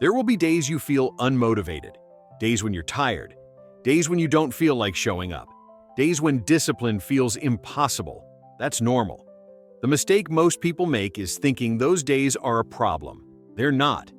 There will be days you feel unmotivated, days when you're tired, days when you don't feel like showing up, days when discipline feels impossible. That's normal. The mistake most people make is thinking those days are a problem. They're not.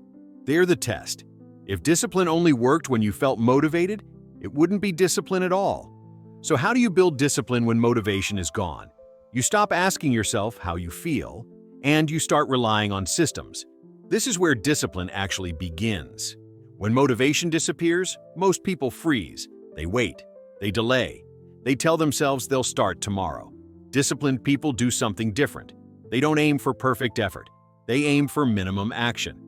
They're the test. If discipline only worked when you felt motivated, it wouldn't be discipline at all. So how do you build discipline when motivation is gone? You stop asking yourself how you feel, and you start relying on systems. This is where discipline actually begins. When motivation disappears, most people freeze. They wait. They delay. They tell themselves they'll start tomorrow. Disciplined people do something different. They don't aim for perfect effort. They aim for minimum action.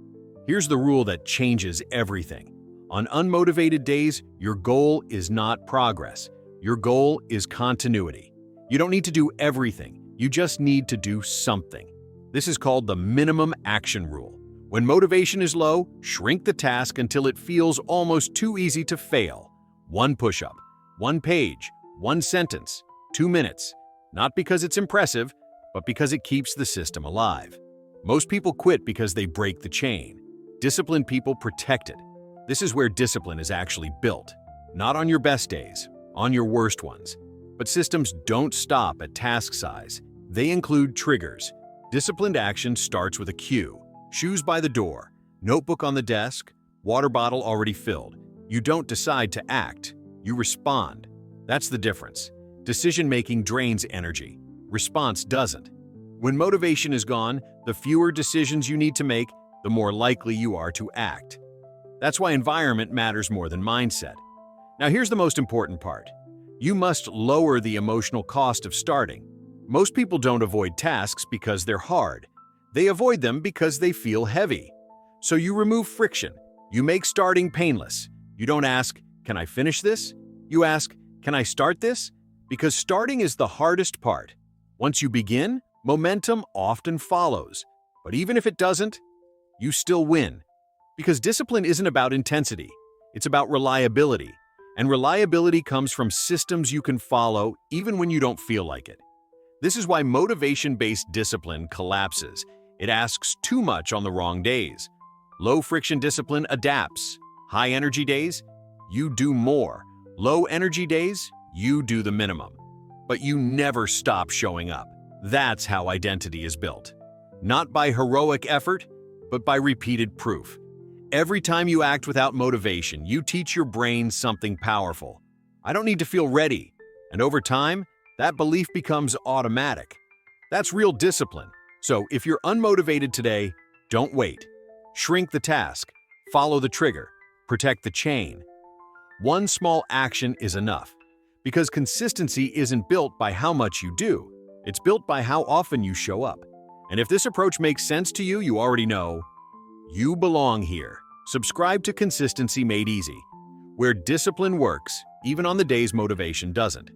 Here's the rule that changes everything. On unmotivated days, your goal is not progress. Your goal is continuity. You don't need to do everything. You just need to do something. This is called the minimum action rule. When motivation is low, shrink the task until it feels almost too easy to fail. 1 push-up, 1 page, 1 sentence, 2 minutes. Not because it's impressive, but because it keeps the system alive. Most people quit because they break the chain. Disciplined people protect it. This is where discipline is actually built. Not on your best days, on your worst ones. But systems don't stop at task size. They include triggers. Disciplined action starts with a cue. Shoes by the door, notebook on the desk, water bottle already filled. You don't decide to act. You respond. That's the difference. Decision-making drains energy. Response doesn't. When motivation is gone, the fewer decisions you need to make, the more likely you are to act. That's why environment matters more than mindset. Now here's the most important part. You must lower the emotional cost of starting. Most people don't avoid tasks because they're hard. They avoid them because they feel heavy. So you remove friction. You make starting painless. You don't ask, "Can I finish this?" You ask, "Can I start this?" Because starting is the hardest part. Once you begin, momentum often follows. But even if it doesn't, you still win. Because discipline isn't about intensity. It's about reliability. And reliability comes from systems you can follow even when you don't feel like it. This is why motivation-based discipline collapses. It asks too much on the wrong days. Low-friction discipline adapts. High-energy days, you do more. Low-energy days, you do the minimum. But you never stop showing up. That's how identity is built. Not by heroic effort, but by repeated proof. Every time you act without motivation, you teach your brain something powerful. I don't need to feel ready. And over time, that belief becomes automatic. That's real discipline. So if you're unmotivated today, don't wait. Shrink the task, follow the trigger, protect the chain. One small action is enough, because consistency isn't built by how much you do. It's built by how often you show up. And if this approach makes sense to you, you already know you belong here. Subscribe to Consistency Made Easy, where discipline works, even on the days motivation doesn't.